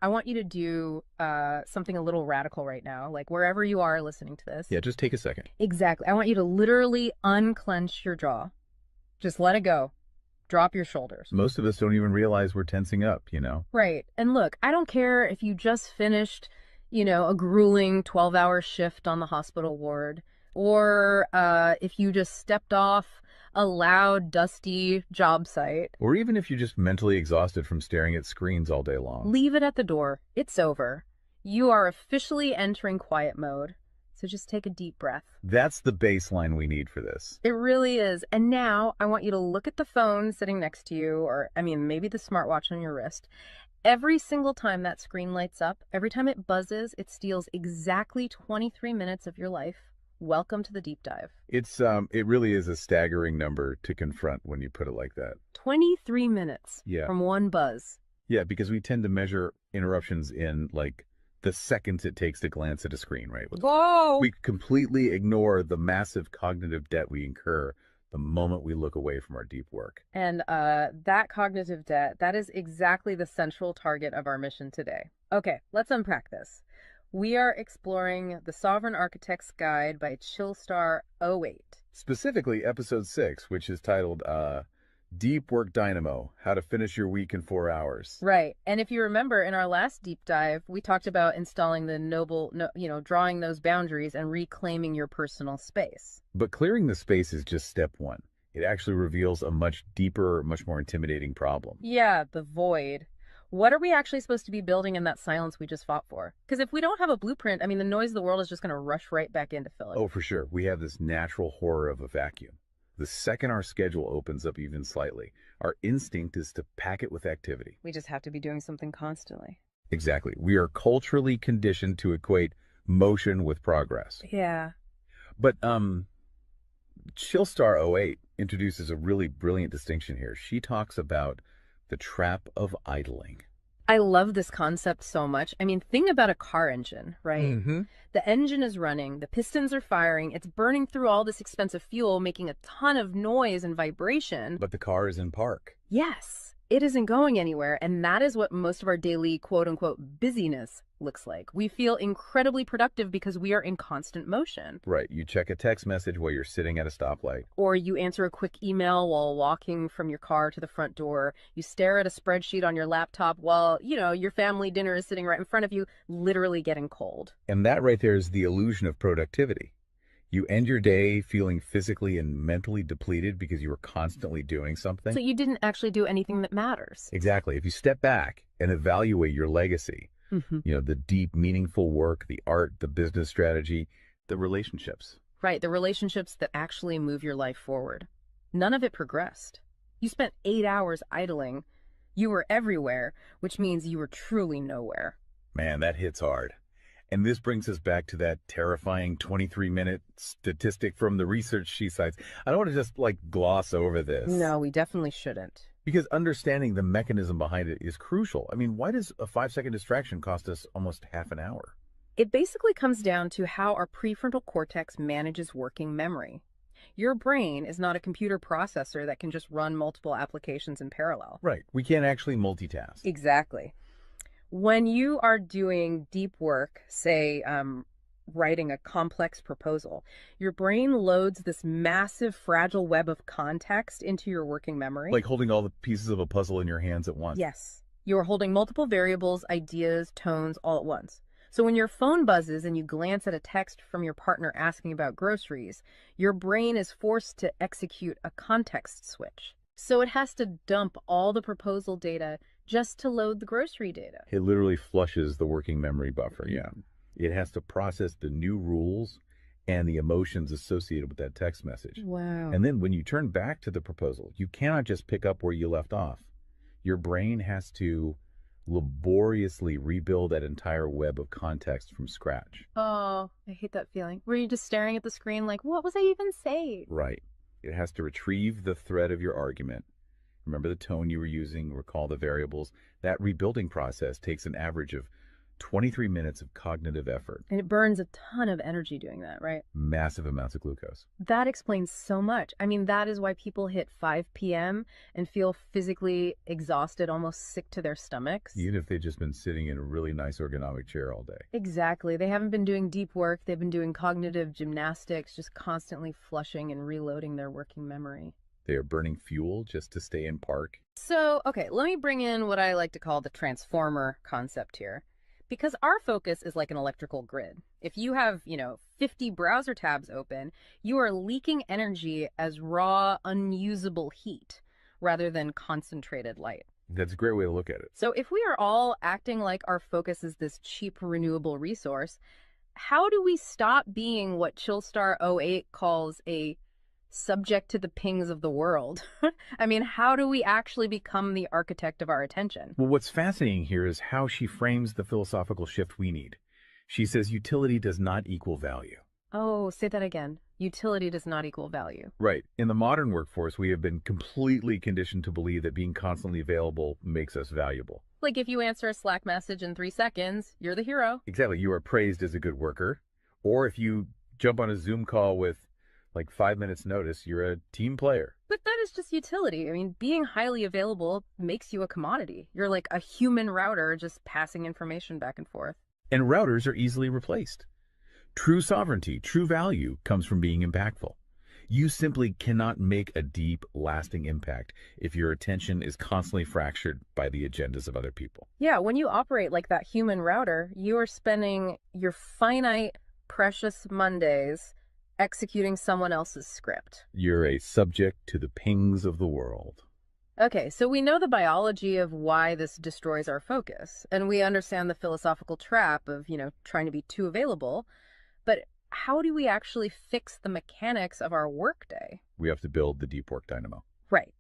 I want you to do something a little radical right now, like wherever you are listening to this. Yeah, just take a second. Exactly. I want you to literally unclench your jaw. Just let it go. Drop your shoulders. Most of us don't even realize we're tensing up, Right. And look, I don't care if you just finished, a grueling 12-hour shift on the hospital ward, or if you just stepped off a loud, dusty job site. Or even if you're just mentally exhausted from staring at screens all day long. Leave it at the door. It's over. You are officially entering quiet mode. So just take a deep breath. That's the baseline we need for this. It really is. And now I want you to look at the phone sitting next to you, or maybe the smartwatch on your wrist. Every single time that screen lights up, every time it buzzes, it steals exactly 23 minutes of your life. Welcome to the deep dive. It really is a staggering number to confront when you put it like that. 23 minutes Yeah. from one buzz. Yeah, because we tend to measure interruptions in the seconds it takes to glance at a screen, right? Whoa! We completely ignore the massive cognitive debt we incur the moment we look away from our deep work. And that cognitive debt, that is exactly the central target of our mission today. Okay, let's unpack this. We are exploring The Sovereign Architect's Guide by Chillstar 08. Specifically, episode 6, which is titled Deep Work Dynamo, How to Finish Your Week in 4 Hours. Right. And if you remember in our last deep dive, we talked about installing the drawing those boundaries and reclaiming your personal space. But clearing the space is just step one. It actually reveals a much deeper, much more intimidating problem. Yeah, the void. What are we actually supposed to be building in that silence we just fought for? Because if we don't have a blueprint, the noise of the world is just going to rush right back in to fill it. Oh, for sure. We have this natural horror of a vacuum. The second our schedule opens up even slightly, our instinct is to pack it with activity. We just have to be doing something constantly. Exactly. We are culturally conditioned to equate motion with progress. Yeah. But Chillstar 08 introduces a really brilliant distinction here. She talks about the trap of idling. I love this concept so much. Think about a car engine, right? Mm-hmm. The engine is running, the pistons are firing, it's burning through all this expensive fuel, making a ton of noise and vibration. But the car is in park. Yes, it isn't going anywhere, and that is what most of our daily quote-unquote busyness looks like. We feel incredibly productive because we are in constant motion. Right. You check a text message while you're sitting at a stoplight. Or you answer a quick email while walking from your car to the front door. You stare at a spreadsheet on your laptop while, your family dinner is sitting right in front of you, literally getting cold. And that right there is the illusion of productivity. You end your day feeling physically and mentally depleted because you were constantly doing something. So you didn't actually do anything that matters. Exactly. If you step back and evaluate your legacy, the deep, meaningful work, the art, the business strategy, the relationships. Right, the relationships that actually move your life forward. None of it progressed. You spent 8 hours idling. You were everywhere, which means you were truly nowhere. Man, that hits hard. And this brings us back to that terrifying 23-minute statistic from the research she cites. I don't want to just gloss over this. No, we definitely shouldn't. Because understanding the mechanism behind it is crucial. Why does a 5-second distraction cost us almost half an hour? It basically comes down to how our prefrontal cortex manages working memory. Your brain is not a computer processor that can just run multiple applications in parallel. Right. We can't actually multitask. Exactly. When you are doing deep work, say writing a complex proposal, your brain loads this massive fragile web of context into your working memory. Like holding all the pieces of a puzzle in your hands at once. Yes. You're holding multiple variables, ideas, tones all at once. So when your phone buzzes and you glance at a text from your partner asking about groceries, your brain is forced to execute a context switch. So it has to dump all the proposal data just to load the grocery data. It literally flushes the working memory buffer, yeah. It has to process the new rules and the emotions associated with that text message. Wow. And then when you turn back to the proposal, you cannot just pick up where you left off. Your brain has to laboriously rebuild that entire web of context from scratch. Oh, I hate that feeling. Were you just staring at the screen like, what was I even saying? Right. It has to retrieve the thread of your argument. Remember the tone you were using, recall the variables. That rebuilding process takes an average of 23 minutes of cognitive effort, And it burns a ton of energy doing that, right? massive amounts of glucose. That explains so much. I mean, that is why people hit 5 p.m. and feel physically exhausted, almost sick to their stomachs. Even if they've just been sitting in a really nice ergonomic chair all day. Exactly. They haven't been doing deep work. They've been doing cognitive gymnastics, just constantly flushing and reloading their working memory. They are burning fuel just to stay in park. So, okay, let me bring in what I like to call the transformer concept here. Because our focus is like an electrical grid. If you have, 50 browser tabs open, you are leaking energy as raw, unusable heat rather than concentrated light. That's a great way to look at it. So if we are all acting like our focus is this cheap renewable resource, how do we stop being what Chillstar '08 calls a subject to the pings of the world? I mean, how do we actually become the architect of our attention? Well, what's fascinating here is how she frames the philosophical shift we need. She says utility does not equal value. Oh, say that again. Utility does not equal value. Right. In the modern workforce, we have been completely conditioned to believe that being constantly available makes us valuable. Like if you answer a Slack message in 3 seconds, you're the hero. Exactly. You are praised as a good worker. Or if you jump on a Zoom call with like 5 minutes notice, you're a team player. But that is just utility. I mean, being highly available makes you a commodity. You're like a human router just passing information back and forth. And routers are easily replaced. True sovereignty, true value comes from being impactful. You simply cannot make a deep, lasting impact if your attention is constantly fractured by the agendas of other people. Yeah, when you operate like that human router, you are spending your finite, precious Mondays executing someone else's script. You're a subject to the pings of the world. Okay, so we know the biology of why this destroys our focus, and we understand the philosophical trap of, trying to be too available, but how do we actually fix the mechanics of our workday? We have to build the deep work dynamo. Right.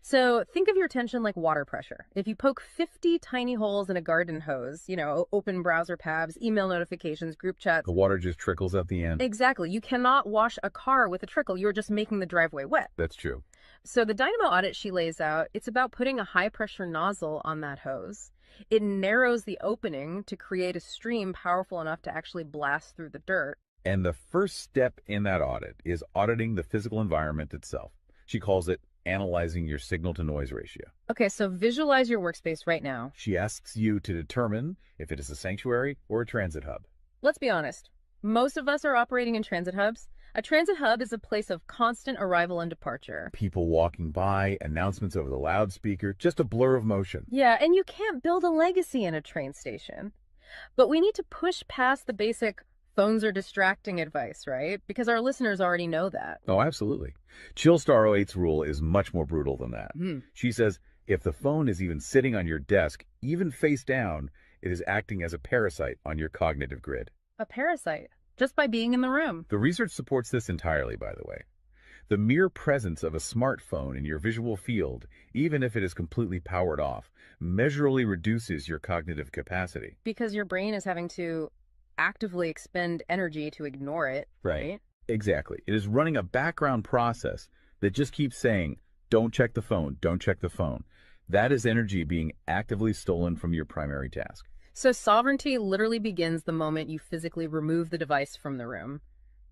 So think of your attention like water pressure. If you poke 50 tiny holes in a garden hose, open browser tabs, email notifications, group chats. The water just trickles at the end. Exactly. You cannot wash a car with a trickle. You're just making the driveway wet. That's true. So the Dynamo Audit she lays out, it's about putting a high pressure nozzle on that hose. It narrows the opening to create a stream powerful enough to actually blast through the dirt. And the first step in that audit is auditing the physical environment itself. She calls it analyzing your signal-to-noise ratio. Okay, so visualize your workspace right now. She asks you to determine if it is a sanctuary or a transit hub. Let's be honest. Most of us are operating in transit hubs. A transit hub is a place of constant arrival and departure. People walking by, announcements over the loudspeaker, just a blur of motion. Yeah, and you can't build a legacy in a train station. But we need to push past the basic phones are distracting advice, right? Because our listeners already know that. Oh, absolutely. Chillstar '08's rule is much more brutal than that. She says if the phone is even sitting on your desk, even face down, it is acting as a parasite on your cognitive grid. A parasite, just by being in the room. The research supports this entirely, by the way. The mere presence of a smartphone in your visual field, even if it is completely powered off, measurably reduces your cognitive capacity. Because your brain is having to actively expend energy to ignore it, right? Exactly. It is running a background process that just keeps saying, don't check the phone, don't check the phone. That is energy being actively stolen from your primary task. So sovereignty literally begins the moment you physically remove the device from the room,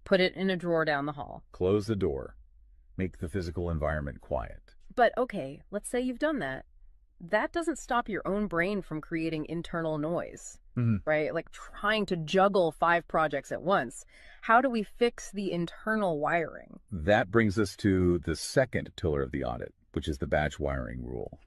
put it in a drawer down the hall. Close the door. Make the physical environment quiet. But okay, let's say you've done that. That doesn't stop your own brain from creating internal noise, right? Like trying to juggle 5 projects at once. How do we fix the internal wiring? That brings us to the second pillar of the audit, which is the batch wiring rule.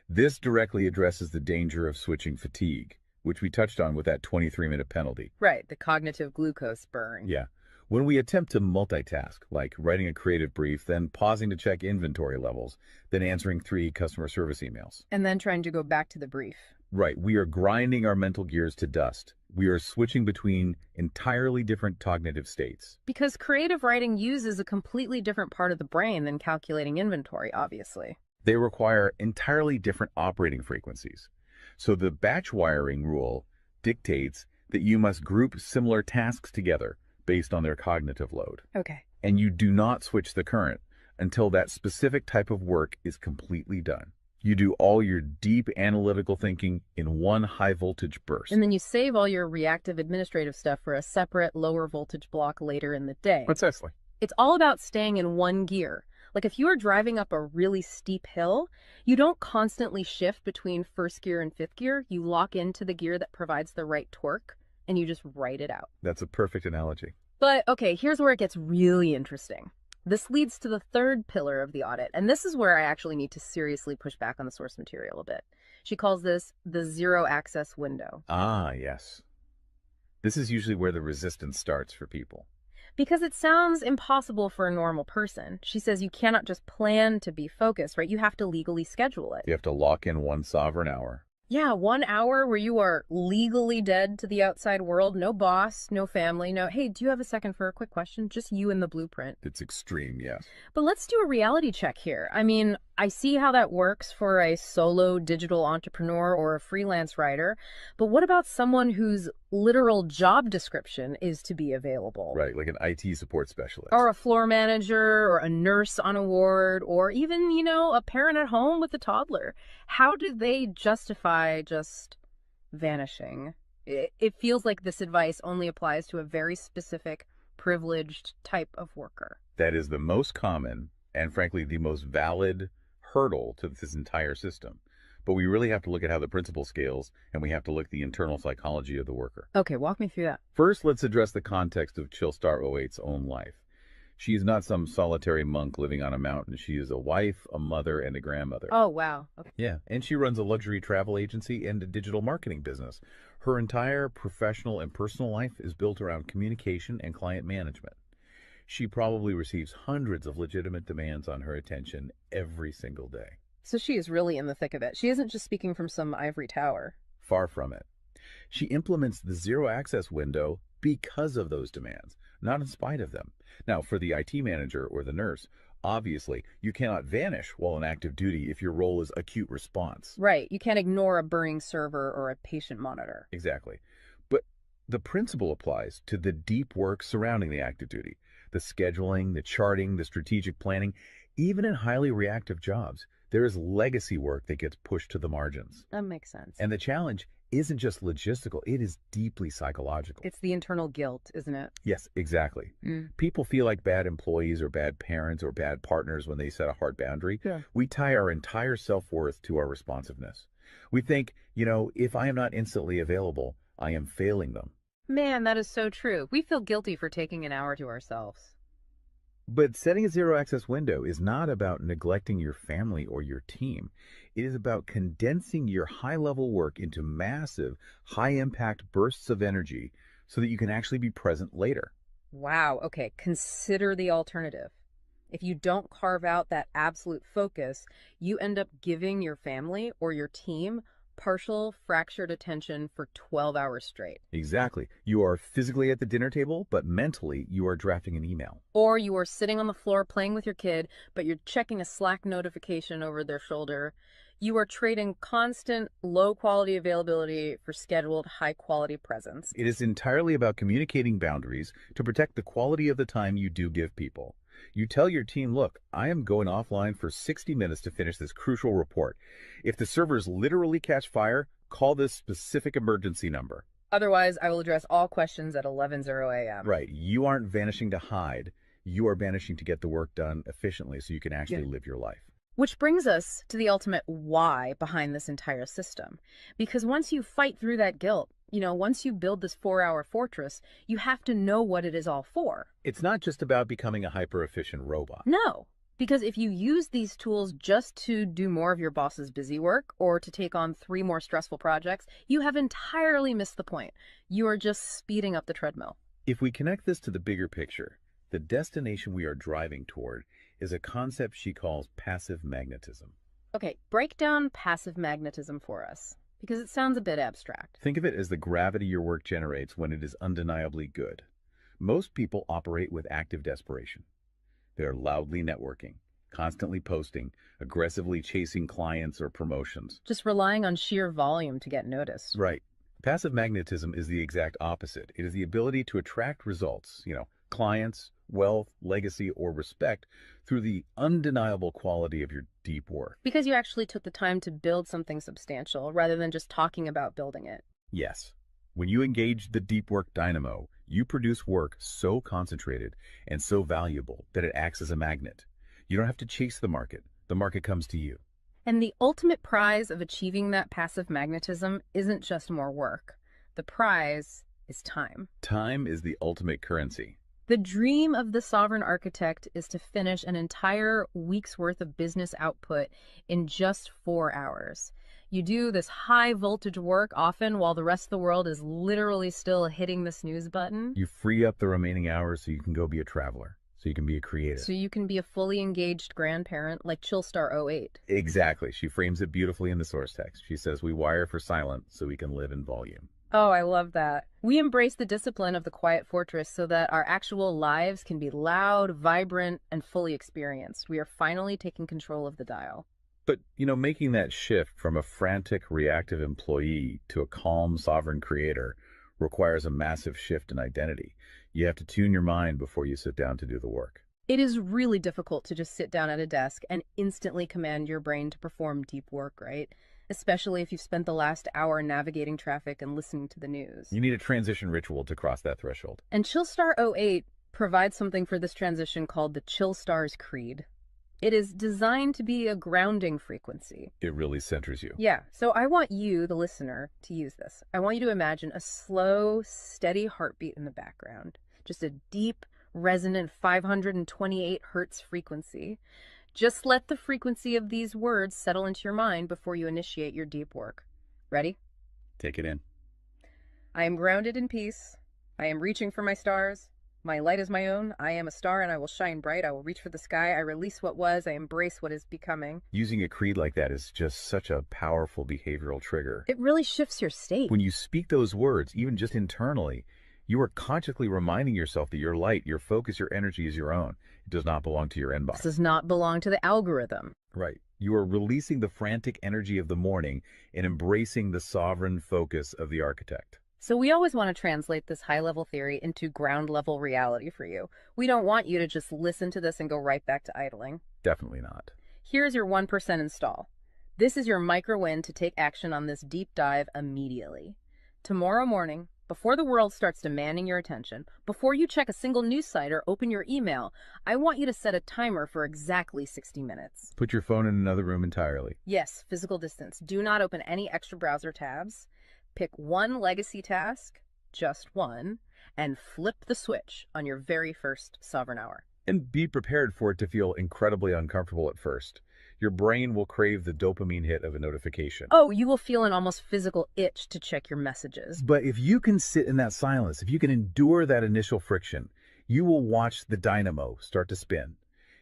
This directly addresses the danger of switching fatigue, which we touched on with that 23-minute penalty. Right, the cognitive glucose burn. Yeah. When we attempt to multitask, like writing a creative brief, then pausing to check inventory levels, then answering 3 customer service emails. And then trying to go back to the brief. Right. We are grinding our mental gears to dust. We are switching between entirely different cognitive states. Because creative writing uses a completely different part of the brain than calculating inventory, obviously. They require entirely different operating frequencies. So the batch wiring rule dictates that you must group similar tasks together based on their cognitive load. Okay. And you do not switch the current until that specific type of work is completely done. You do all your deep analytical thinking in one high voltage And burst. then you save all your reactive administrative stuff for a separate lower voltage block later in the day. Precisely. It's all about staying in one gear. Like if you are driving up a really steep hill, you don't constantly shift between first gear and fifth gear. You lock into the gear that provides the right torque and you just ride it out. That's a perfect analogy. But okay, here's where it gets really interesting. This leads to the third pillar of the audit, and this is where I actually need to seriously push back on the source material a bit. She calls this the zero access window. Ah, yes. This is usually where the resistance starts for people. Because it sounds impossible for a normal person. She says you cannot just plan to be focused, right? You have to legally schedule it. You have to lock in one sovereign hour. Yeah, 1 hour where you are legally dead to the outside world. No boss, no family, no, hey, do you have a second for a quick question? Just you and the blueprint. It's extreme, yes. But let's do a reality check here. I mean, I see how that works for a solo digital entrepreneur or a freelance writer. But what about someone whose literal job description is to be available? Right, like an IT support specialist. Or a floor manager or a nurse on a ward or even, a parent at home with a toddler. How do they justify just vanishing? It feels like this advice only applies to a very specific, privileged type of worker. That is the most common and, frankly, the most valid hurdle to this entire system. But we really have to look at how the principle scales, and we have to look at the internal psychology of the worker. Okay, walk me through that. First, let's address the context of Chillstar '08's own life. She is not some solitary monk living on a mountain. She is a wife, a mother, and a grandmother. Oh, wow. Okay. Yeah, and she runs a luxury travel agency and a digital marketing business. Her entire professional and personal life is built around communication and client management. She probably receives hundreds of legitimate demands on her attention every single day. So she is really in the thick of it. She isn't just speaking from some ivory tower. Far from it. She implements the zero access window because of those demands, not in spite of them. Now, for the IT manager or the nurse, obviously, you cannot vanish while on active duty if your role is acute response. Right. You can't ignore a burning server or a patient monitor. Exactly. But the principle applies to the deep work surrounding the active duty, the scheduling, the charting, the strategic planning. Even in highly reactive jobs, there is legacy work that gets pushed to the margins. That makes sense. And the challenge isn't just logistical, it is deeply psychological. It's the internal guilt, isn't it? Yes, exactly. People feel like bad employees or bad parents or bad partners when they set a hard boundary. Yeah. We tie our entire self-worth to our responsiveness. We think, if I am not instantly available, I am failing them. Man, that is so true. We feel guilty for taking an hour to ourselves. But setting a zero access window is not about neglecting your family or your team. It is about condensing your high level work into massive, high impact bursts of energy so that you can actually be present later. Wow. Okay. Consider the alternative. If you don't carve out that absolute focus, you end up giving your family or your team partial fractured attention for 12 hours straight. Exactly. You are physically at the dinner table, but mentally you are drafting an email. Or you are sitting on the floor playing with your kid, but you're checking a Slack notification over their shoulder. You are trading constant low quality availability for scheduled high quality presence. It is entirely about communicating boundaries to protect the quality of the time you do give people. You tell your team, look, I am going offline for 60 minutes to finish this crucial report. If the servers literally catch fire, call this specific emergency number. Otherwise, I will address all questions at 11:00 a.m. Right. You aren't vanishing to hide. You are vanishing to get the work done efficiently so you can actually live your life. Which brings us to the ultimate why behind this entire system. Because once you fight through that guilt, once you build this 4-hour fortress, you have to know what it is all for. It's not just about becoming a hyper-efficient robot. No, because if you use these tools just to do more of your boss's busy work or to take on 3 more stressful projects, you have entirely missed the point. You are just speeding up the treadmill. If we connect this to the bigger picture, the destination we are driving toward is a concept she calls passive magnetism. Okay, break down passive magnetism for us, because it sounds a bit abstract. Think of it as the gravity your work generates when it is undeniably good. Most people operate with active desperation. They're loudly networking, constantly posting, aggressively chasing clients or promotions. Just relying on sheer volume to get noticed. Right. Passive magnetism is the exact opposite. It is the ability to attract results, clients, wealth, legacy, or respect through the undeniable quality of your deep work. Because you actually took the time to build something substantial rather than just talking about building it. Yes, when you engage the deep work dynamo, you produce work so concentrated and so valuable that it acts as a magnet. You don't have to chase the market comes to you. And the ultimate prize of achieving that passive magnetism isn't just more work. The prize is time. Time is the ultimate currency. The dream of the sovereign architect is to finish an entire week's worth of business output in just 4 hours. You do this high voltage work often while the rest of the world is literally still hitting the snooze button. You free up the remaining hours so you can go be a traveler, so you can be a creative. So you can be a fully engaged grandparent like Chillstar 08. Exactly. She frames it beautifully in the source text. She says, we wire for silent so we can live in volume. Oh, I love that. We embrace the discipline of the quiet fortress so that our actual lives can be loud, vibrant, and fully experienced. We are finally taking control of the dial. But, making that shift from a frantic, reactive employee to a calm, sovereign creator requires a massive shift in identity. You have to tune your mind before you sit down to do the work. It is really difficult to just sit down at a desk and instantly command your brain to perform deep work, right? Especially if you've spent the last hour navigating traffic and listening to the news. You need a transition ritual to cross that threshold. And Chillstar 08 provides something for this transition called the Chillstar's Creed. It is designed to be a grounding frequency. It really centers you. Yeah, so I want you, the listener, to use this. I want you to imagine a slow, steady heartbeat in the background. Just a deep, resonant 528 hertz frequency. Just let the frequency of these words settle into your mind before you initiate your deep work. Ready? Take it in. I am grounded in peace. I am reaching for my stars. My light is my own. I am a star and I will shine bright. I will reach for the sky. I release what was. I embrace what is becoming. Using a creed like that is just such a powerful behavioral trigger. It really shifts your state. When you speak those words, even just internally, you are consciously reminding yourself that your light, your focus, your energy is your own. It does not belong to your inbox. This does not belong to the algorithm. Right. You are releasing the frantic energy of the morning and embracing the sovereign focus of the architect. So we always want to translate this high-level theory into ground-level reality for you. We don't want you to just listen to this and go right back to idling. Definitely not. Here's your 1% install. This is your micro-win to take action on this deep dive immediately. Tomorrow morning, before the world starts demanding your attention, before you check a single news site or open your email, I want you to set a timer for exactly 60 minutes. Put your phone in another room entirely. Yes, physical distance. Do not open any extra browser tabs. Pick one legacy task, just one, and flip the switch on your very first sovereign hour. And be prepared for it to feel incredibly uncomfortable at first. Your brain will crave the dopamine hit of a notification. Oh, you will feel an almost physical itch to check your messages. But if you can sit in that silence, if you can endure that initial friction, you will watch the dynamo start to spin.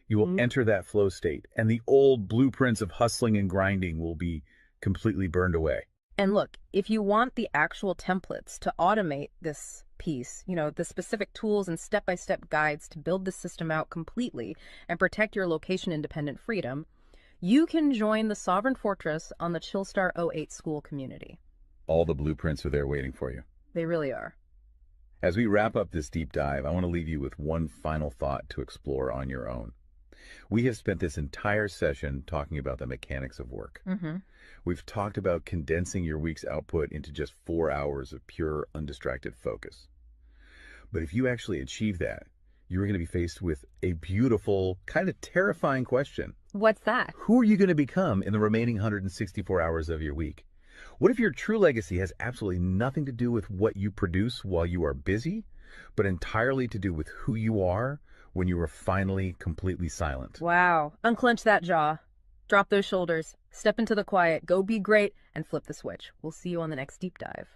You will enter that flow state, and the old blueprints of hustling and grinding will be completely burned away. And look, if you want the actual templates to automate this piece, the specific tools and step-by-step guides to build the system out completely and protect your location-independent freedom, you can join the Sovereign Fortress on the Chillstar 08 school community. All the blueprints are there waiting for you. They really are. As we wrap up this deep dive, I want to leave you with one final thought to explore on your own. We have spent this entire session talking about the mechanics of work. We've talked about condensing your week's output into just 4 hours of pure, undistracted focus. But if you actually achieve that, you're going to be faced with a beautiful, kind of terrifying question. What's that? Who are you going to become in the remaining 164 hours of your week? What if your true legacy has absolutely nothing to do with what you produce while you are busy, but entirely to do with who you are when you are finally completely silent? Wow. Unclench that jaw. Drop those shoulders. Step into the quiet. Go be great and flip the switch. We'll see you on the next deep dive.